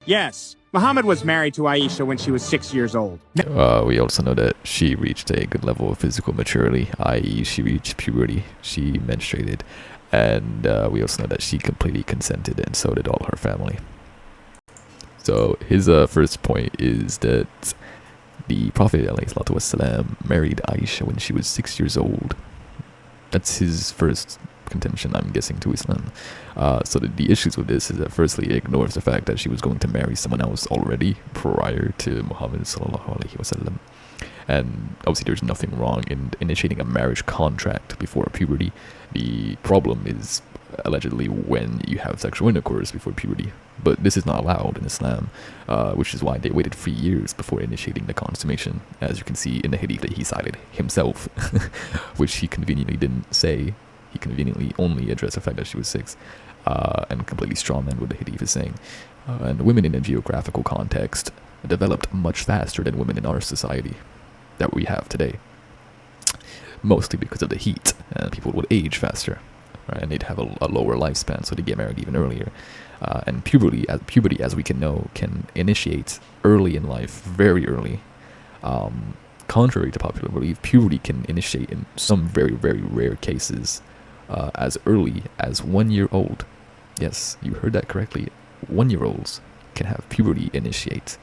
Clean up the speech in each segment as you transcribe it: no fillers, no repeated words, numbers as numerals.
Yes, Muhammad was married to Aisha when she was 6 years old. We also know that she reached a good level of physical maturity, i.e. she reached puberty, she menstruated, and we also know that she completely consented, and so did all her family. So his first point is that the Prophet ﷺ married Aisha when she was 6 years old. That's his first contention, I'm guessing, to Islam. So the issues with this is that firstly it ignores the fact that she was going to marry someone else already prior to Muhammad ﷺ. And obviously there's nothing wrong in initiating a marriage contract before puberty. The problem is allegedly when you have sexual intercourse before puberty. But this is not allowed in Islam, which is why they waited 3 years before initiating the consummation, as you can see in the hadith that he cited himself, which he conveniently didn't say. He conveniently only addressed the fact that she was 6, and completely strawman what the hadith is saying. And women in a geographical context developed much faster than women in our society that we have today, mostly because of the heat, and people would age faster, right? And they'd have a lower lifespan, so they get married even earlier. And puberty, as we can know, can initiate early in life, very early. Contrary to popular belief, puberty can initiate in some very, very rare cases as early as 1 year old. Yes, you heard that correctly. 1-year-olds can have puberty initiate.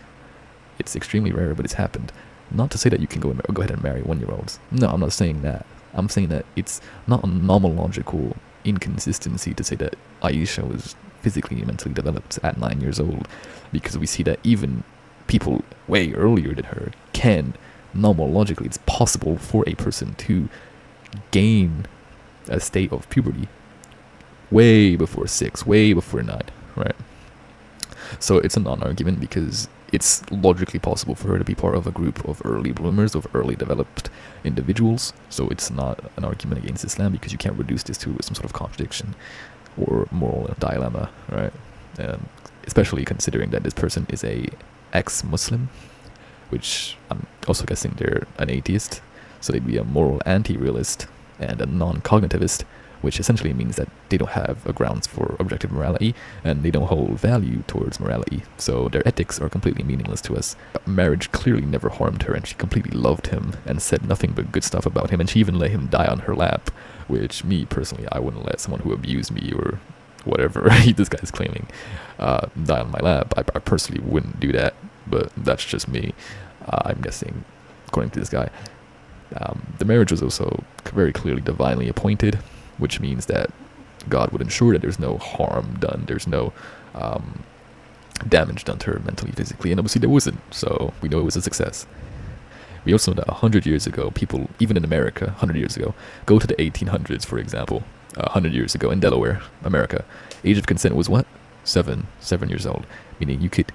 It's extremely rare, but it's happened. Not to say that you can go ahead and marry 1-year-olds. No, I'm not saying that. I'm saying that it's not a nomological inconsistency to say that Aisha was physically and mentally developed at 9 years old, because we see that even people way earlier than her can, nomologically, it's possible for a person to gain a state of puberty way before 6, way before 9, right? So it's a non-argument because it's logically possible for her to be part of a group of early bloomers, of early developed individuals. So it's not an argument against Islam, because you can't reduce this to some sort of contradiction or moral dilemma, right? Especially considering that this person is a ex-Muslim, which I'm also guessing they're an atheist, so they'd be a moral anti-realist and a non-cognitivist, which essentially means that they don't have a grounds for objective morality, and they don't hold value towards morality, so their ethics are completely meaningless to us. Marriage clearly never harmed her, and she completely loved him and said nothing but good stuff about him, and she even let him die on her lap, which me personally, I wouldn't let someone who abused me or whatever this guy's claiming die on my lap. I personally wouldn't do that, but that's just me. I'm guessing, according to this guy. The marriage was also very clearly divinely appointed, which means that God would ensure that there's no harm done, there's no damage done to her mentally, physically, and obviously there wasn't, so we know it was a success. We also know that 100 years ago, people, even in America, 100 years ago, go to the 1800s, for example, 100 years ago in Delaware, America, age of consent was what? 7 years old, meaning you could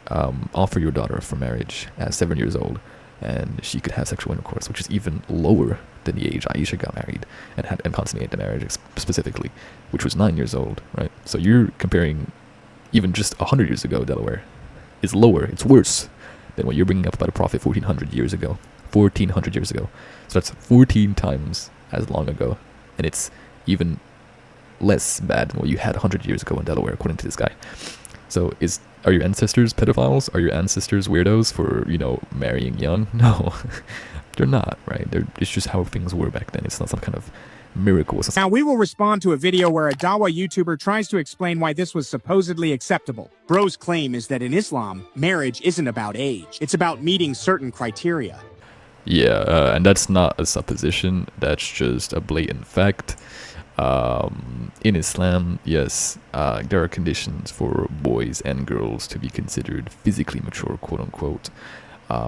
offer your daughter for marriage at 7 years old, and she could have sexual intercourse, which is even lower than the age Aisha got married and consummated the marriage specifically, which was 9 years old, right? So you're comparing even just 100 years ago, Delaware is lower, it's worse than what you're bringing up about the Prophet 1400 years ago. 1400 years ago. So that's 14 times as long ago, and it's even less bad than what you had 100 years ago in Delaware, according to this guy. So are your ancestors pedophiles? Are your ancestors weirdos for, marrying young? No, they're not, right? It's just how things were back then. It's not some kind of miracle. Now we will respond to a video where a Dawa YouTuber tries to explain why this was supposedly acceptable. Bro's claim is that in Islam, marriage isn't about age. It's about meeting certain criteria. Yeah, and that's not a supposition. That's just a blatant fact. In Islam, yes, there are conditions for boys and girls to be considered physically mature, quote unquote.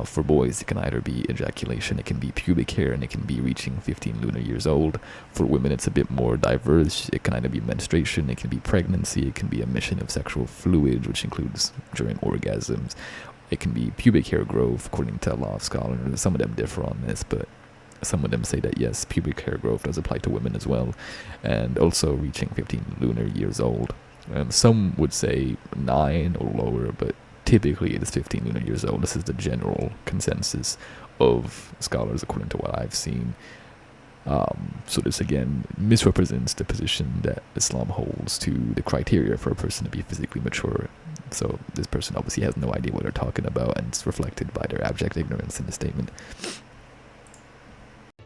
For boys, it can either be ejaculation, it can be pubic hair, and it can be reaching 15 lunar years old. For women, it's a bit more diverse. It can either be menstruation, it can be pregnancy, it can be emission of sexual fluid, which includes during orgasms. It can be pubic hair growth, according to a lot of scholars. Some of them differ on this, but some of them say that yes, pubic hair growth does apply to women as well, and also reaching 15 lunar years old. Some would say 9 or lower, but typically it is 15 lunar years old. This is the general consensus of scholars according to what I've seen. So this again misrepresents the position that Islam holds to the criteria for a person to be physically mature. So this person obviously has no idea what they're talking about, and it's reflected by their abject ignorance in the statement.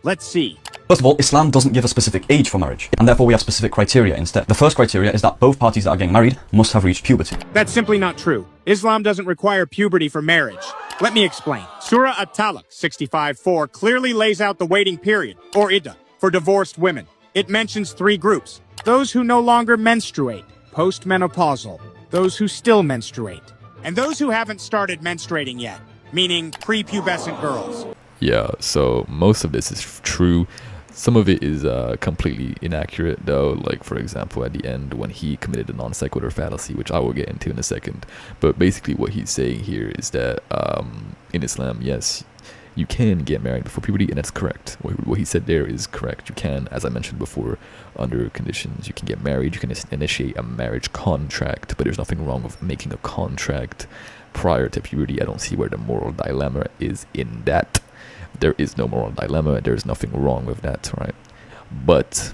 Let's see. First of all, Islam doesn't give a specific age for marriage, and therefore we have specific criteria instead. The first criteria is that both parties that are getting married must have reached puberty. That's simply not true. Islam doesn't require puberty for marriage. Let me explain. Surah At-Talaq 65:4 clearly lays out the waiting period, or iddah, for divorced women. It mentions 3 groups: those who no longer menstruate, postmenopausal, those who still menstruate, and those who haven't started menstruating yet, meaning prepubescent girls. Yeah, so most of this is true. Some of it is completely inaccurate, though. Like, for example, at the end when he committed a non sequitur fallacy, which I will get into in a second. But basically what he's saying here is that in Islam, yes, you can get married before puberty, and that's correct. What he said there is correct. You can, as I mentioned before, under conditions, you can get married, you can initiate a marriage contract, but there's nothing wrong with making a contract prior to puberty. I don't see where the moral dilemma is in that. There is no moral dilemma. There's nothing wrong with that, right? But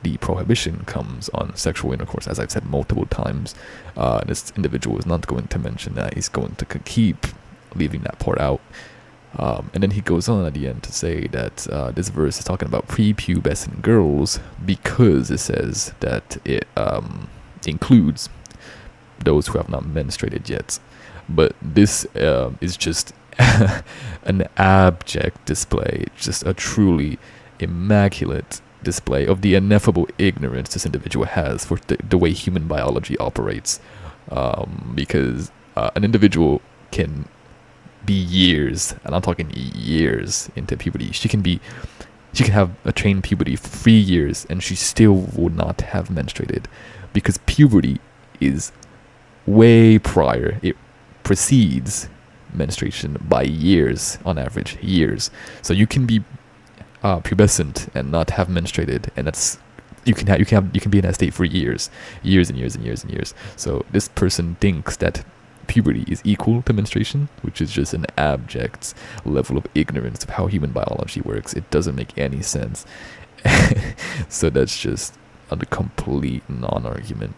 the prohibition comes on sexual intercourse, as I've said multiple times. This individual is not going to mention that. He's going to keep leaving that part out. And then he goes on at the end to say that this verse is talking about prepubescent girls because it says that it includes those who have not menstruated yet. But this is just an abject display, just a truly immaculate display of the ineffable ignorance this individual has for the way human biology operates. Because an individual can be years, and I'm talking years into puberty. She can have attained puberty for 3 years and she still would not have menstruated, because puberty is way prior. It precedes menstruation by years, on average, years. So you can be pubescent and not have menstruated, and that's you can be in that state for years and years. So this person thinks that puberty is equal to menstruation, which is just an abject level of ignorance of how human biology works. It doesn't make any sense. So that's just a complete non-argument.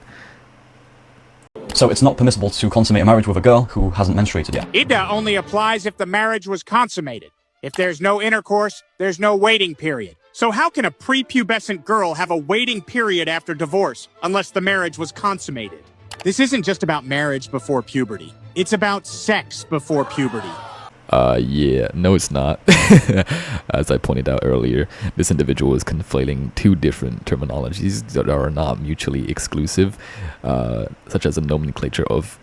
So it's not permissible to consummate a marriage with a girl who hasn't menstruated yet. Iddah only applies if the marriage was consummated. If there's no intercourse, there's no waiting period. So how can a prepubescent girl have a waiting period after divorce unless the marriage was consummated? This isn't just about marriage before puberty. It's about sex before puberty. Yeah, no, it's not. As I pointed out earlier, this individual is conflating 2 different terminologies that are not mutually exclusive, such as a nomenclature of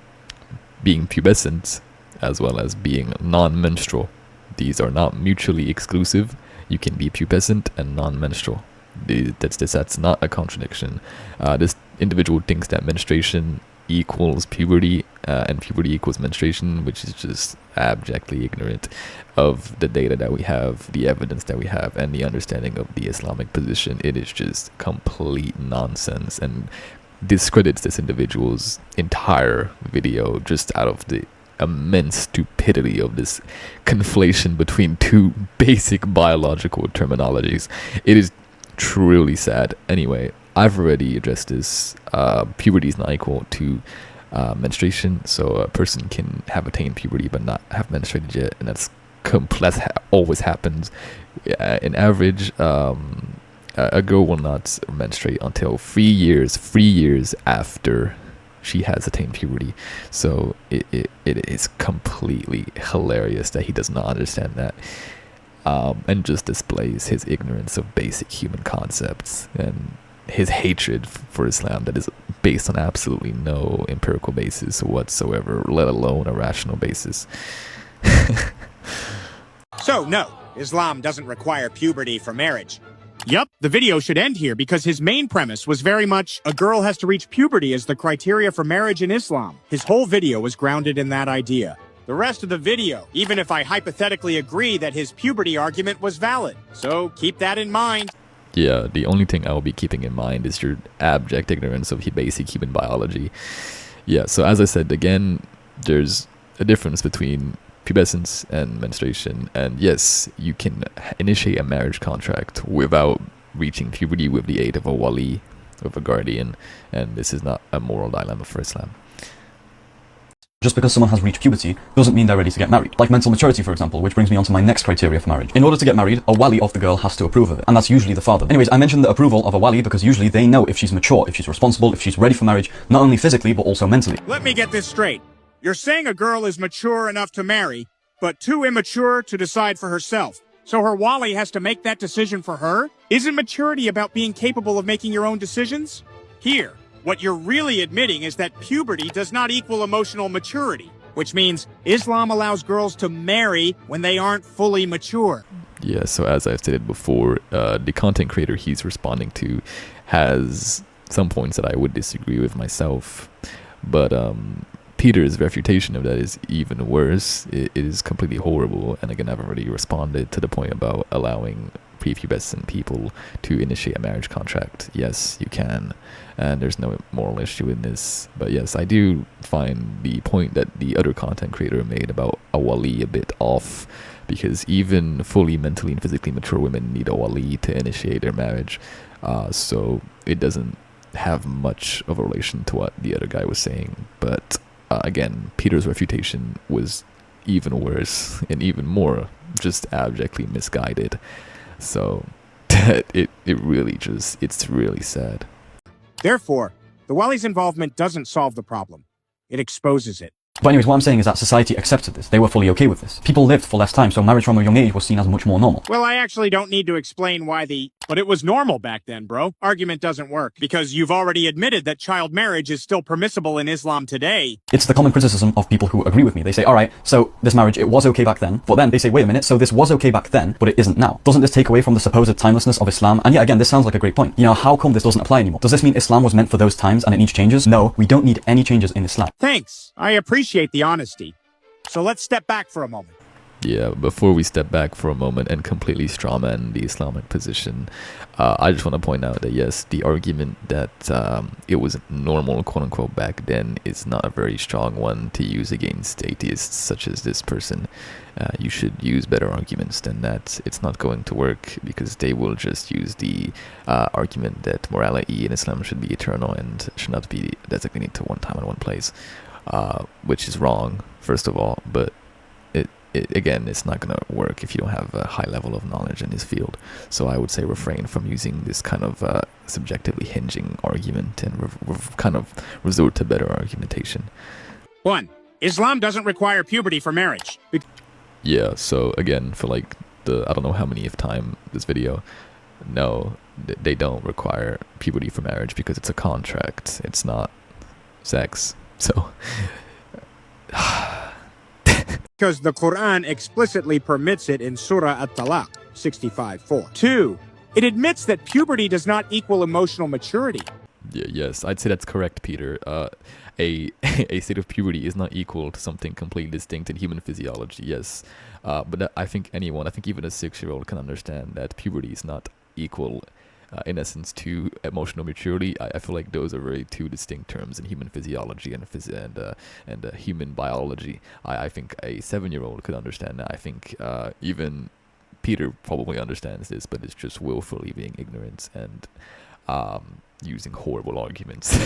being pubescent as well as being non-menstrual. These are not mutually exclusive. You can be pubescent and non-menstrual. That's not a contradiction. This individual thinks that menstruation equals puberty, and puberty equals menstruation, which is just abjectly ignorant of the data that we have, the evidence that we have, and the understanding of the Islamic position. It is just complete nonsense and discredits this individual's entire video just out of the immense stupidity of this conflation between 2 basic biological terminologies. It is truly sad. Anyway, I've already addressed this. Puberty is not equal to menstruation, so a person can have attained puberty but not have menstruated yet, and that's always happens. In average, a girl will not menstruate until 3 years after she has attained puberty. So it is completely hilarious that he does not understand that, and just displays his ignorance of basic human concepts and his hatred for Islam that is based on absolutely no empirical basis whatsoever, let alone a rational basis. So no, Islam doesn't require puberty for marriage. Yup, the video should end here because his main premise was very much a girl has to reach puberty as the criteria for marriage in Islam. His whole video was grounded in that idea. The rest of the video, even if I hypothetically agree that his puberty argument was valid. So keep that in mind. Yeah, the only thing I will be keeping in mind is your abject ignorance of basic human biology. Yeah, so as I said, again, there's a difference between pubescence and menstruation. And yes, you can initiate a marriage contract without reaching puberty with the aid of a wali, with a guardian, and this is not a moral dilemma for Islam. Just because someone has reached puberty doesn't mean they're ready to get married. Like mental maturity, for example, which brings me on to my next criteria for marriage. In order to get married, a wali of the girl has to approve of it, and that's usually the father. Anyways, I mentioned the approval of a wali because usually they know if she's mature, if she's responsible, if she's ready for marriage, not only physically, but also mentally. Let me get this straight. You're saying a girl is mature enough to marry, but too immature to decide for herself. So her wali has to make that decision for her? Isn't maturity about being capable of making your own decisions? Here, what you're really admitting is that puberty does not equal emotional maturity, which means Islam allows girls to marry when they aren't fully mature. Yeah, so as I've stated before, the content creator he's responding to has some points that I would disagree with myself, but Peter's refutation of that is even worse. It is completely horrible, and again, I've already responded to the point about allowing prepubescent people to initiate a marriage contract. Yes, you can, and there's no moral issue in this. But yes, I do find the point that the other content creator made about a wali a bit off, because even fully mentally and physically mature women need a wali to initiate their marriage. So it doesn't have much of a relation to what the other guy was saying. But again, Peter's refutation was even worse and even more just abjectly misguided. So it really just, it's really sad. Therefore, the wali's involvement doesn't solve the problem. It exposes it. But anyways, what I'm saying is that society accepted this. They were fully okay with this. People lived for less time, so marriage from a young age was seen as much more normal. Well, I actually don't need to explain why but it was normal back then, bro. Argument doesn't work, because you've already admitted that child marriage is still permissible in Islam today. It's the common criticism of people who agree with me. They say, alright, so this marriage, it was okay back then, but then they say, wait a minute, so this was okay back then, but it isn't now. Doesn't this take away from the supposed timelessness of Islam? And yeah, again, this sounds like a great point. You know, how come this doesn't apply anymore? Does this mean Islam was meant for those times and it needs changes? No, we don't need any changes in Islam. Thanks. I appreciate the honesty. So let's step back for a moment. Yeah, before we step back for a moment and completely strawman the Islamic position, I just want to point out that yes, the argument that it was normal, quote unquote, back then is not a very strong one to use against atheists such as this person. You should use better arguments than that. It's not going to work because they will just use the argument that morality in Islam should be eternal and should not be designated to one time and one place, which is wrong, first of all, but again, it's not going to work if you don't have a high level of knowledge in this field. So I would say refrain from using this kind of subjectively hinging argument and kind of resort to better argumentation. 1. Islam doesn't require puberty for marriage. Yeah, so again, for like I don't know how many of time this video, no, they don't require puberty for marriage because it's a contract. It's not sex. So because the Quran explicitly permits it in Surah At-Talaq 65:4. 2. It admits that puberty does not equal emotional maturity. Yeah, yes, I'd say that's correct, Peter. A state of puberty is not equal to something completely distinct in human physiology, yes. But I think even a 6-year-old can understand that puberty is not equal in essence to emotional maturity. I feel like those are very two distinct terms in human physiology and human biology. I think a 7-year-old could understand that. I think even Peter probably understands this, but it's just willfully being ignorant and using horrible arguments.